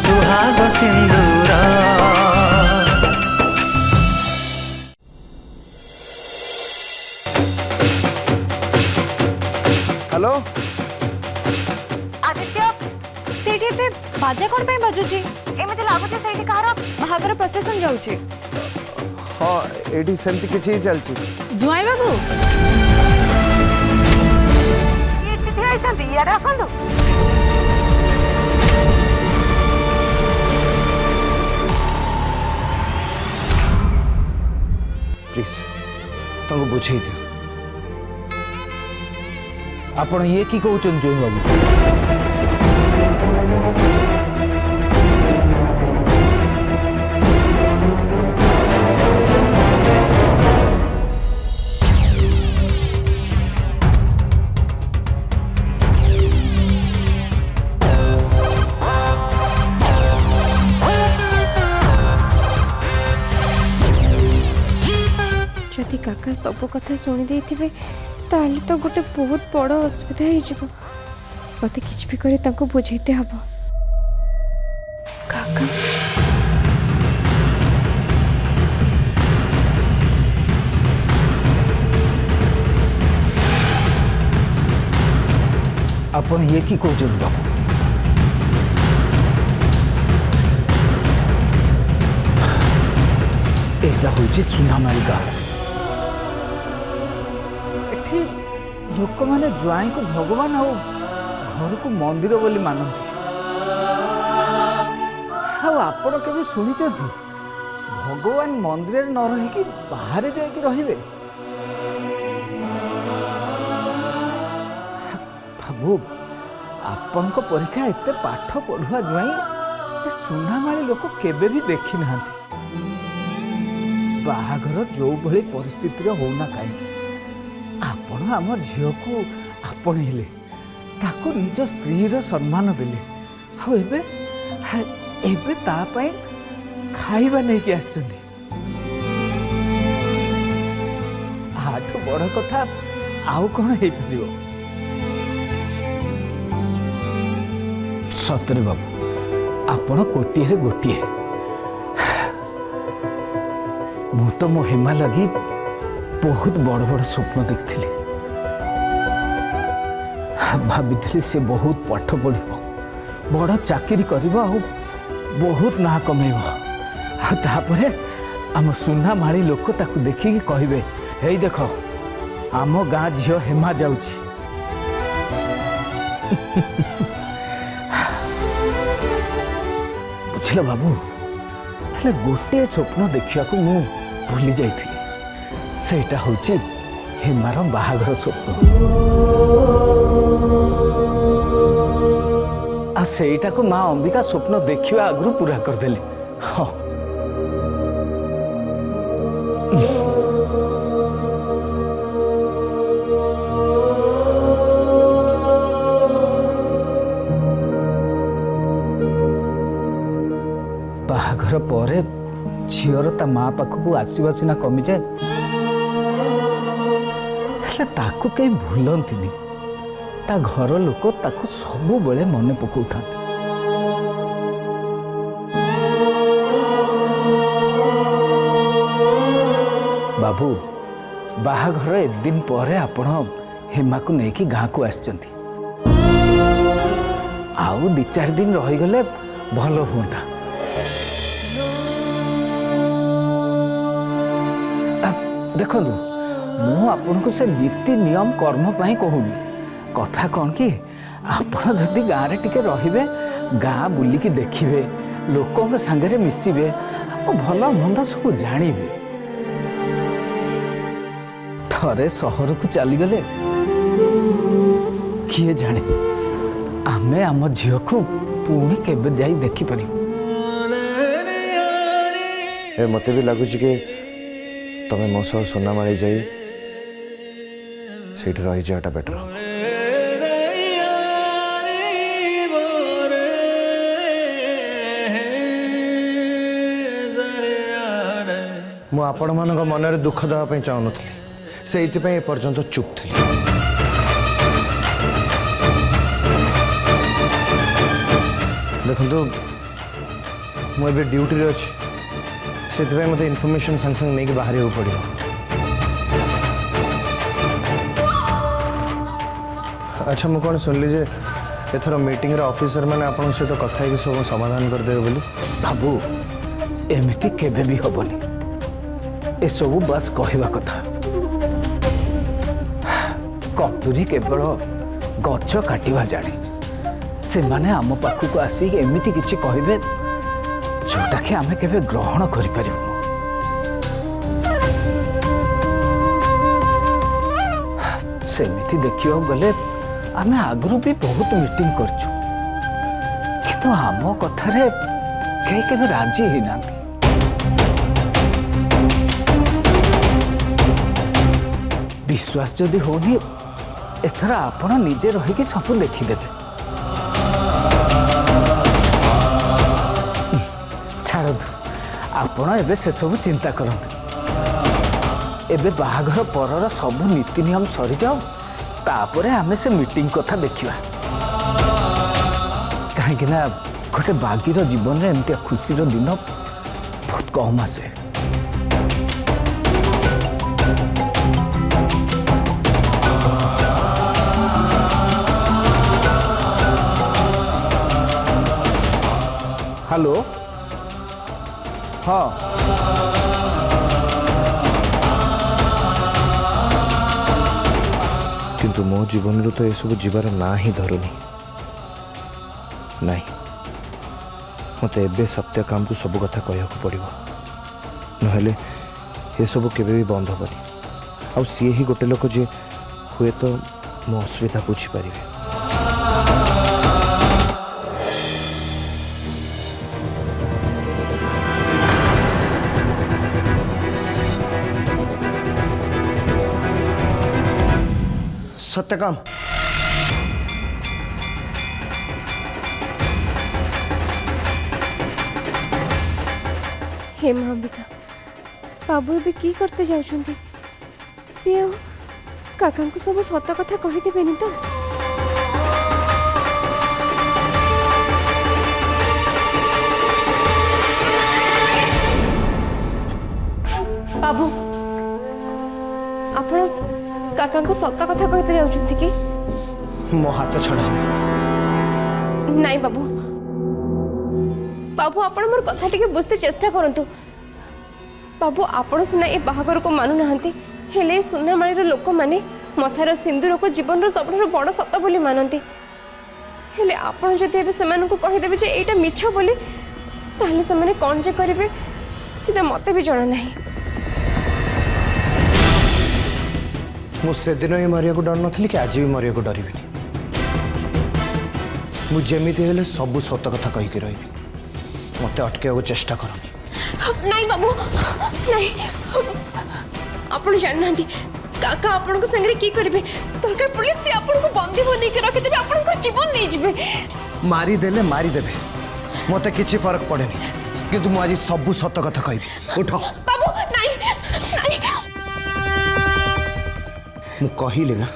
सुहाग सिंदूर। हेलो आदित्य सेठी ते बाजा कोन पे बजुची एमिति लागुची सेठी कहार बाहागर प्रोसेसन जाउची। हाँ एटी सेमती किछि चलछि। जुआई बाबू ये चिट्ठी आइछंती यार आसंदो। प्लीज तुमको बुझे दियो। आपण ये की कहउछन जोई बाबू? जदि काका सब कथा शुणी देथिबे ताले तो गोटे बहुत बड़ असुविधा हो जिवो। मते किछ भी करे ताको बुझेते हबो। काका आपण ये की कहउछन बाबू? एटा होची सुनामाई गाँव। एठी लोक माने ज्वाई को भगवान आउ घर को मंदिर बोली मानती। आपण केबे सुनिचंती भगवान मंदिर न रही कि बाहर जाके रहिबे? बाबू आपण को परीक्षा एते पाठ पढ़ुआ ज्वाई सुनामाई लोक केबे भी देखी नांती। बाहागर जो भली परिस्थिति होना कहीं आपण आम झील को आपणइले ताको निज स्त्री रो सम्मान देले। हाँ एबे एबे ता पई खाइबा नहीं कि आछंती। आठ बड़ कथा आउ कौन हे परिबो? सतरे बाबू आपण कोटिए रे गोटिए। मु तो मो हेमा लगी बहुत बड़ बड़ स्वप्न देखिली। भाभी से बहुत पाठ पढ़ बड़ चाकरी कर बहुत ना कमेब। तापरे आम सुना माड़ी लोक ताकू देखिकी कहे हे देख आम गाँ झील हेमा जाउची। बुझल बाबू हेले गोटे स्वप्न देखा मु भूली जाइथि। सेटा होची हेमार बाहागर स्वप्न। आ सेटा को माँ अंबिका स्वप्न देखिवा आगु पूरा कर देले। हाँ बाहागर परे झीर ता माँ पाखक आसवा सीना कमी जाए ताकू कहीं भूलती ता घर लोक ताकू सबु बेले मन पकाउता। बाबू बाहाघर एक दिन पर आपण हेमा को लेकिन गाँ को आसचंती। आउ दी चार दिन रहीगले भल हुंता। देखु मु आपन को से नीति नियम कर्म पाई कहूनी। कथा कौन कि आपण जदि गाँव रे टिके रहिबे गाँ बुलिकी देखिबे लोकों के संगे मिसिबे भल मंद सब जानिबे। थरे सहर को चली गले किए जाने आमे आम झील को पुणी केबे जाई देखि पारि। मते भी लगुच कि तमें मो सह सोनामाड़ी जाई सेठी रही जाटा बेटर। मु आपण मानक मनरे दुख देवाई चाहूनी से एपर्यंत चुप थी। देखु मुझे ड्यूटी रे अच्छी से मत इनफॉरमेशन संग संग नहीं बाहर पड़ो। अच्छा मुझे कौन शुणिली जे एथर मीटिंग ऑफिसर मैंने आप सहित कथा सब समाधान करदे बोली। बाबू एमती केबे भी हबनी ए सब बस कहवा कथा। कतुरी केवल गच काटिवा जाने से माने आम पाखक आसी एमती किछि कहिबे जोटा कि आमे केबे ग्रहण करि परिबो। सेमिति देखियो गले आमे आगरू भी बहुत मीटिंग करछु किंतु आम कथारे कई केबे राजी ही नांती। विश्वास जदि होनी एथर आपण निजे रही सब देखीदेवे। छाड़ आपण एबे से सब चिंता करंतु। एबे बाहाघर परर सब नीति नियम सरी जाओ तापरे आमे से मीटिंग कथा देखिबा। कहीं ना गोटे बागीर जीवन में एमती खुशीर दिन बहुत कम आसे। हेलो हाँ किंतु मो जीवन रो तो ये सब जीवार ना ही धरुनी नहीं मत एबे सत्य काम को सब कथा कहया को पड़िबो नहले ये सब केबे भी बंद हबनी। आ सी ही गोटे लोक जे हुए तो मो असुविधा बुझी पारिबे। सत्यकाम हे महांबिका बाबू ए कि करते जाउछंती सी काका को सब सत कथा कही देबेनी तो। बाबू आपण काका को सत कथा कहते जाउछंती कि मो हाथ छड़ा नहीं बाबू बाबू आपण मोर कथा टिके बुझते चेष्टा करंतु। बाबू आपण सिना ए बाहागर को मानु नाहंती हेले सुनामाळीर लोक माने मथार सिंदूर को जीवन रो सबठार बड़ सत बोली मानंती। हेले आपण जदि एबे सेमान को कहि देबे जे एटा मिछ बोली ताहले से माने कोन जे करिवे सिना मते भी जणा नाही। मुझे दिन ही मरिया को डर नी कि आज भी मरिया को डरबी। मुझे सब सत कथा कहीकि रही मत अटके चेष्टा करनी। नहीं बाबू नहीं आपण जानना काका आपण को संगे की करिवे दरकार पुलिस से आपण को बंदी बनी के रखि देबे आपण को जीवन नहीं जिवे। मारी देबे मते किछि फर्क पड़ेनी किंतु मु आज सब सत कथा कहबी। उठ बाबू नहीं नहीं मु कहिली ना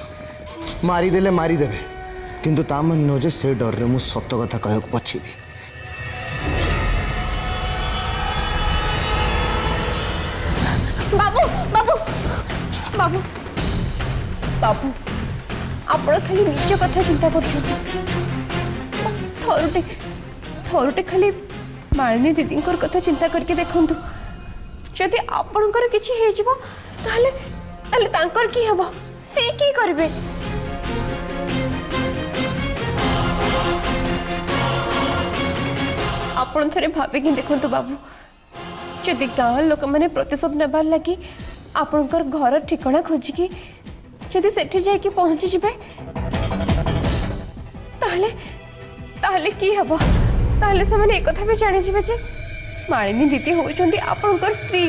मारी देबे किंतु ता मन नजे से डर रे मु सत कथा कहक पछिबी। बाबू बाबू बाबू बाबू आपण खाली निज कथा चिंता करछो थरुटे खाली मालिनी दीदी कथा चिंता करके देखंतु जदि आपणकर किछि हे जिवो ताले ताले तांकर की हबो से की करबे। आपण थरे भाबे कि देखंतु बाबू जदि गाँव लोक मैंने प्रतिशोध नेबार लगी आपणकर घर ठिकाना खोजिकी जदि सेठी जाइकी पहुंची जिबे ताहले ताहले की हबो ताहले से माने एक कथा भी जानि जिबे जे मालिनी दीदी होउचंती आपणकर स्त्री।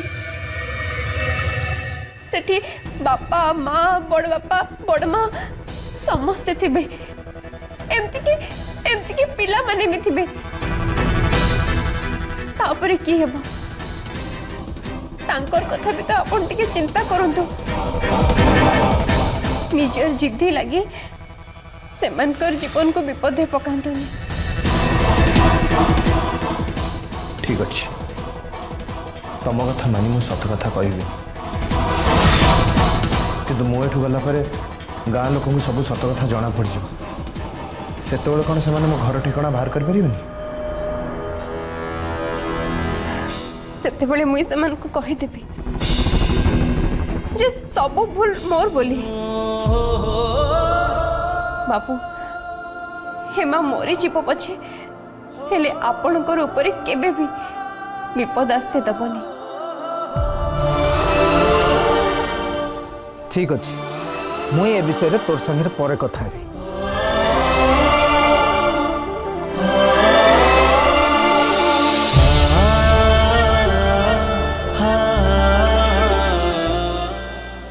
सेठी बापा माँ बड़ बापा बड़ माँ समस्ते थिबे एमती के पिला माने भी थिबे तापरे की हेबो तांकर कथा भी तो आपण टिके चिंता करंतु। निजर जिद्दी लगी सेमानकर जीवन को विपदे पकांतुनी। ठीक अच्छे तुम कथा मानी मु सत कथा कहि कि मुझे गला गाँ लोक सब सत कथा जना पड़ से कौन से मो घर ठिकाना बाहर कर सेतेबेले मुई समान को कहिदेबी जे सब भूल मोर बोली बाबू हेमा मोरी जीव पछे हेले आपणकर ऊपर केबे भी विपद आस्ते दबनी। ठीक अच्छे मुई ए विषय तोर संगे पर कथा हेबी।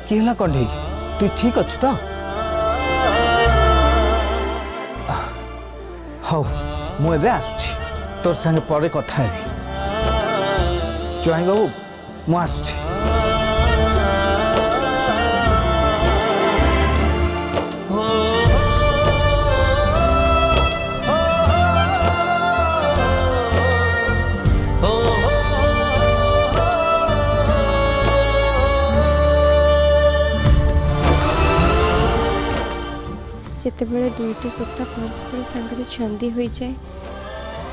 किला कंढे तु ठीक अच्छु तो हाँ मुझे आसुची तोर संगे पर कथा हेबी। ज्वाई बाबू मु आसुची। जितेबले दुईटी सूता परस्पर सांगे छंदी हो जाए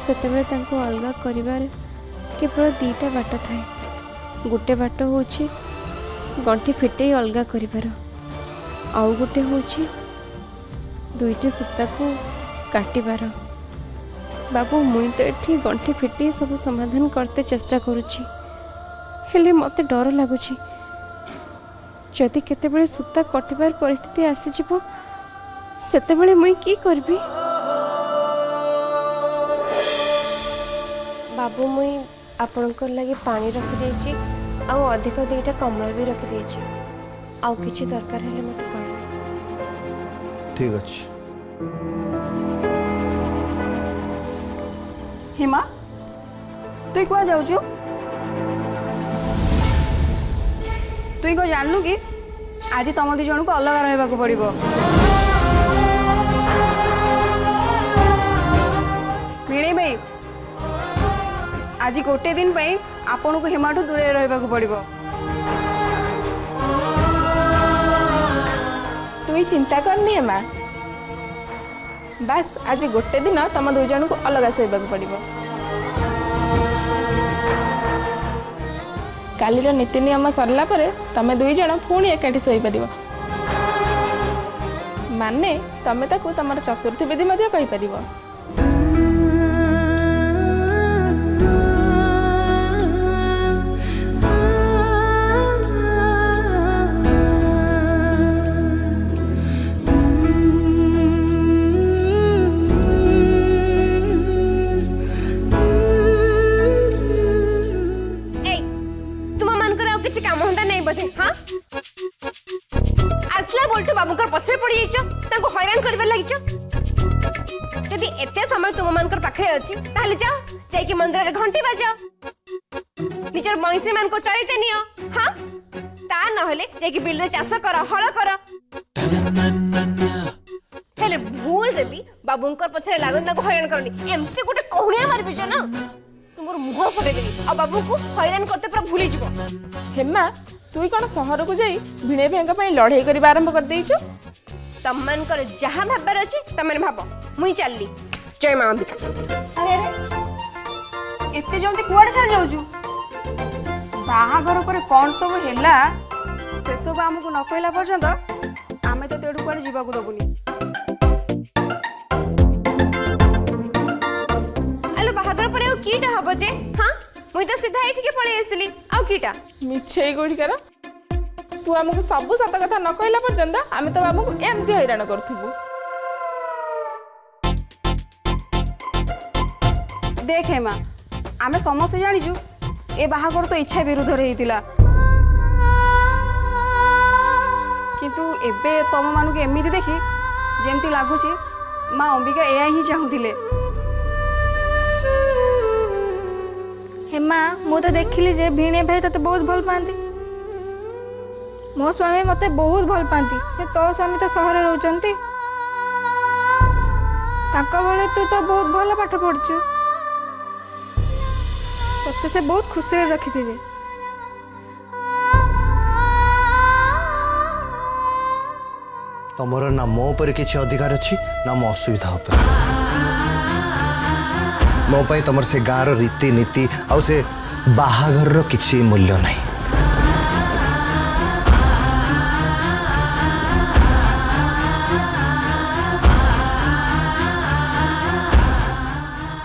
सेतेबले तांको अलगा करिवार केवल दीटा बाट थाए। गोटे बाट होची गंठी फिटे अलगा करिवार आउ गोटे होची दुईटी सूता को काटिबार। बाबू मुई तो एठी गंठी फिटे सब समाधान करते चेष्टा करुछि हेले मते डर लागुछि जदि केतेबेले सूता कटिबार परिस्थिति आसी जिवो सेतेबेले मुई की करबी। बाबू मुई आपणकर लगी पानी रखी देछि आउ अधिक दुईटा कमल भी रखी देछि आउ किछि दरकार हेले मते कहबे। ठीक अच्छे हेमा तुई कुआ जाऊछु तुई को जानलु कि आज तुम दी जन को अलग रहबा को पड़िबो। भिणे भाई आज गोटे दिन पे आपन को हेमाठू दूरे रहबा को पड़िबो। तुई चिंता करनी हेमा बस आज गोटे दिन तुम दुई जन को अलग शोबा पड़ो। कालीर नीति नियम सरला परे तमे दुई जन पुणी एकाठी शोपर माने तमे ताकू तमर चतुर्थी विधि मध्य कहि परिबो। पछरे पड़ी जाइछो हैरान करबार लागिछो जदि एते समय तुम मानकर पाखरे अछि ताले जाओ जाई के मंदिर रे घंटी बजाओ निजर मईसे मान को चरिते नियो। हां ता न होले जाई के बिल रे चाष करो हळ करो हेले भूल रे भी बाबूंकर पछरे लागन ताको हैरान करनी एमसी गोटे कहूनिया मारबे जो ना तुमर मुह फटे देबी आ बाबू को हैरान करते पूरा भूली जीवो। हेमा तुई कौन सहर को जाई भिणे भेंगा पई लड़ाई करबा आरंभ कर देइछो। तमन कर जहां भाबर अछि तमन भाबो मुई चलली जय मां अंबिका। अरे अरे एते जल्दी कुआडे चल जाउछु बाहागर पर कोन सब हेला से सब हमकु न कहला पर्यंत आमे तो तेडु कुआडे जीवा को दबुनी। आलो बाहागर पर कीटा हबो जे हां मुई तो सीधा एठी के पळे आसली आ कीटा मिछेई गोठी कर तू आमको सब सत कथा न कहला पर्यंत आमे तो बाबू एमती हैरान करथबु। देख हेमा आमे समस्त जानिजु ए बाहागर तो इच्छा विरुद्ध रे हितिला किंतु एबे तम मानु के एमिति देखि जेमती लागुची मां अंबिका एया ही चाहुथिले। हेमा मु तो देखिली जे भिणे भाई तते बहुत भल पाती मो स्वामी मते बहुत भल पाती तो स्वामी तो सहर रहउचंती ताका बळे तू तो बहुत भल पाठ पढ़छु तोते से बहुत खुशी रखी थे। तुमर ना मो पर किसी अधिकार अच्छी ना मो असुविधा उपर मो पाई तुमर से गाँव रीति नीति आउ से बाहाघर किसी मूल्य नहीं।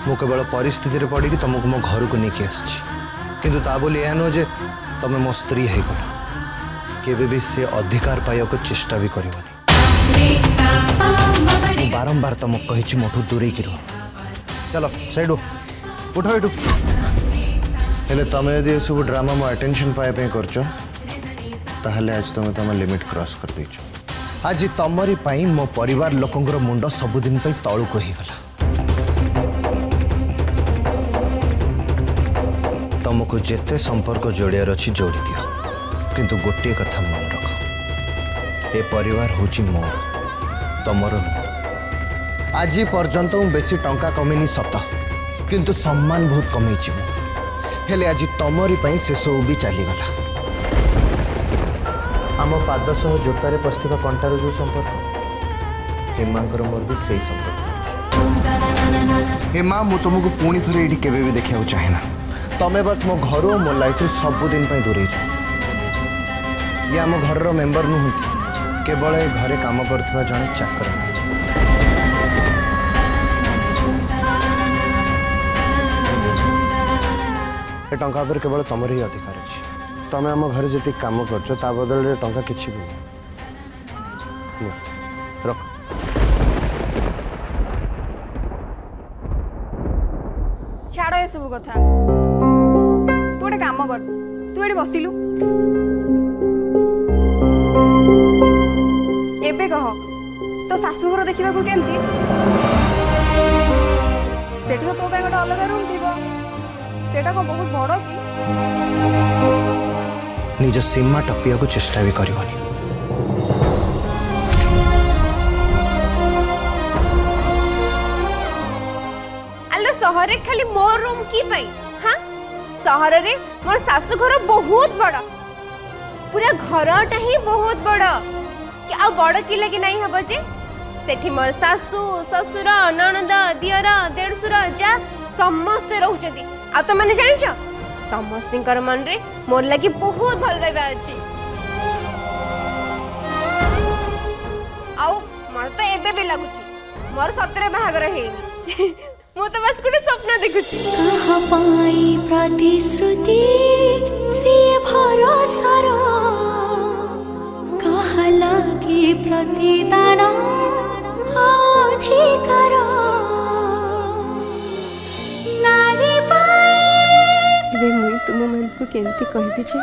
मु केवल परिस्थिति पड़ी कि तुमको मो घर को लेकिन आसि ता बोली यह नुह जे तुम मो स्त्री हो गल केबे भी से अधिकार पाइबा को चेष्टा भी करबनी। बारंबार तुमको कही मोठू दूरे की रुह चलो सैडू उठ एठू हेले तुम यदि सब ड्रामा मो अटेंशन पाइबा कर आज तुम तुम लिमिट क्रॉस कर देछ। आज तमरी पाई मो परिवार लोकंगर मुंड सबुदिन तलू को ही गला। तुमको जेते संपर्क जोड़ियार अच्छी जोड़ी दियो किंतु गोटे कथा मन रख ए परिवार होची मोर तमर आज पर्यंत बेसी टंका कमेनी सत किंतु सम्मान बहुत कमेची हेले आज तमरी पाई से सब भी चलीगला। आम पाद सह जोतारे पस्थिबा कंटार जो संपर्क हेमांकर मोर भी सही संपर्क। हेमा मु तुमको पुणी थरे एठी केबे भी देखिया चाहे ना तमें बस मो घर और मो लाइफ सबुदिन दूरे ये आम घर मेंबर नुहति केवल घरे काम करथिबा जणे चाकर। ए टंका पर केवल तमर ही अधिकार अच्छी तमें आम घर जी काम कर बदल टंका किसी भी रख। छाड़ ए सब कथा तू गोटे काम कर तू ये बसिलु एबे कह तो शाशुघर देखा केमती सेठी तो गोटे अलग रूम थी सेटा कौन बहुत बड़ कि निज सीमा टपिया को चेष्टा भी करबनी। आलो सहरे खाली मोर रूम की पाई हाँ सहर रे मोर सासु घर बहुत बड़ पूरा घरटा ही बहुत बड़ कि आ बड़ कि लगे नहीं हब जे सेठी मोर सासु ससुर ननद दियर देढ़सुर जा समस्ते रहउचदी आ तो माने जानिछ समस्तिंकर मन रे मोर लगी बहुत भल रहबा अछि आउ मन तो एबे भी लागुची मोर सतरे बाहागर हेनी मो तो बस गुटे स्वप्न देखुची कहा पाई प्रतिश्रुति से भरोसा रो कहा लागे प्रतिदान अधिकार नारी वे मुई तुम मन को केंती कहबी जे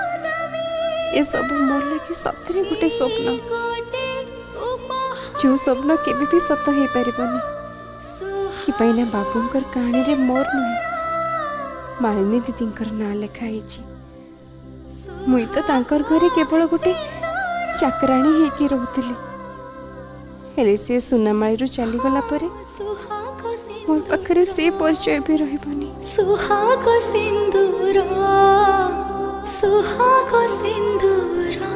ए सब मोर लगी सतरे गुटे स्वप्न जो स्वप्न केबे भी सत हे परिबनी कि पैना बाबूंकर कहानी रे मोर नुहे मालिनी दीदींकर ना लेखा हेची मुई तो तांकर घरे केवल गोटे चाकराणी हेकी रहउतली हेले से सुनामाई रु चली गला परे मोर पाखरे से परिचय भी रहिबनी सुहाग सिंदूर सुहाग सिंदूर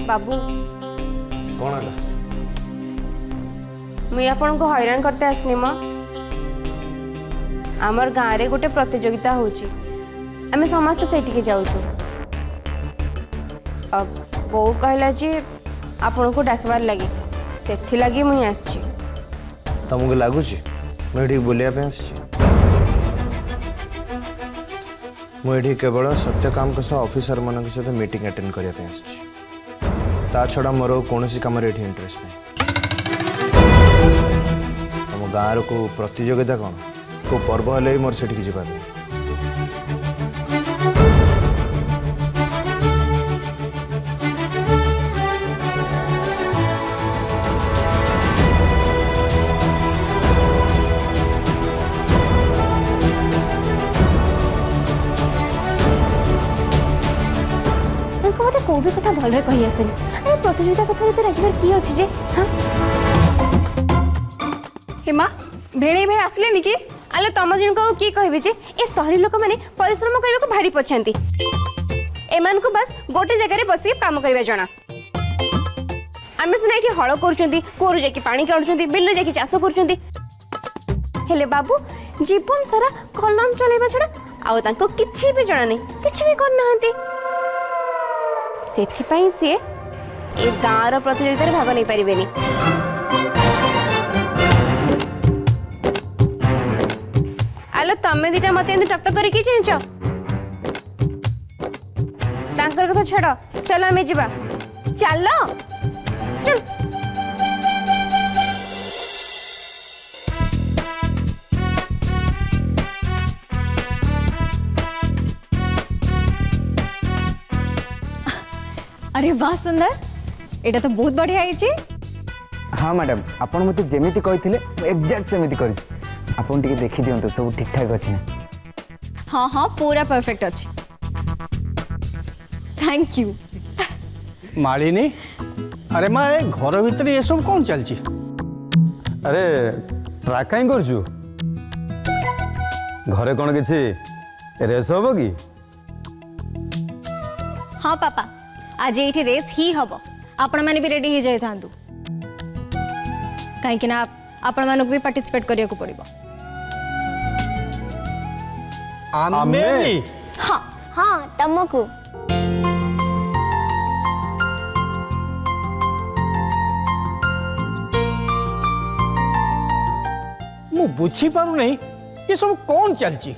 बाबू कौन है मुई आपन को हैरान करते आसनी म आमर गाँव रे गोटे प्रतियोगिता होची आमे समस्त सेठी के जाउछु अब बो कहला जे आपन को डाकबार लगी सेठी लगी मुई आसची तुमको लगुच मुझे बुलिया पे आसी मुझे केवल सत्यकाम सह ऑफिसर मान सहित मीटिंग अटेंड करने आसी ता छड़ा मोर कौन कम इंटरेस्ट नहीं तुम गाँव को प्रतियोगिता कौन को पर्व हेल्ले मोर से जाबार मो भी कथा भल कही आसेनी अरे प्रतियोगिता कथा तो राखिबार की अछि जे हां हेमा भेणे भाई आसले नी कि आलो तम जन को की कहबे जे ए शहरी लोक माने परिश्रम करबा को भारी पछंती एमान को बस गोटे जगह रे बसी काम करबा जणा आमे सना एठी हळ करूचंती कोरु जाकी पानी काढुचंती बिल्लो जाकी चाष करूचंती हेले बाबू जीवन सारा कलम चलेबा छडा आउ तांको किछि भी जणा नै किछि भी कर नाहंती सेथि पई से ए गाँव प्रतियोगिता रे भाग नै परिबेनी आलो तमे दिटा मते एंती टकटक करी की चेंचो तांकर कथा छाड़ चल आमे जिबा चलो चल अरे वाह सुंदर एटा तो बहुत बढ़िया है। हाँ मैडम आपन मते जेमिति कहिथिले एग्जैक्ट सेमिति करिछि आपन टिके देखि दियंतु सब ठीक ठाक अछि ना। हाँ हाँ पूरा परफेक्ट अच्छी थैंक यू। मालिनी अरे माँ घर भीतर ये सब कौन चलची? अरे ट्राक कहीं करछु घरे कौन किछि रेस हबो कि? हाँ पापा आज ये रेस ही हम आपण मैंने भी रेडी हो जाए था कहीं आपण मानक भी पार्टिसिपेट करिया को पड़िबो। आमे हाँ हां तमको मु बुझी पारु नहीं ये सब कौन चलची?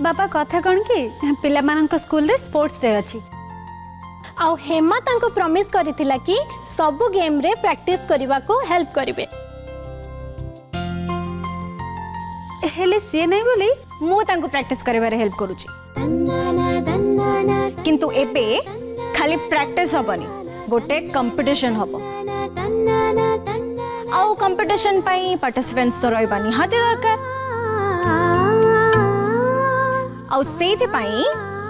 बापा कथा कौन कि पिला मानक स्कूल रे स्पोर्ट्स डे अछि आउ हेमा तांको प्रॉमिस करिथिला कि सब गेम रे प्रैक्टिस करबा को हेल्प करिवे हेले सी नहीं बोली मु तांको प्रैक्टिस करिबारे हेल्प करूची किंतु एबे खाली प्रैक्टिस हबनी गोटे कंपटीशन हबो आउ कंपटीशन पई पार्टिसिपेंट्स तो रहबा निहाती दरकार आउ सेथि पई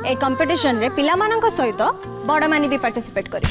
ए कंपटीशन रे पिला मानक सहित बड़ माने भी पार्टिसिपेट करी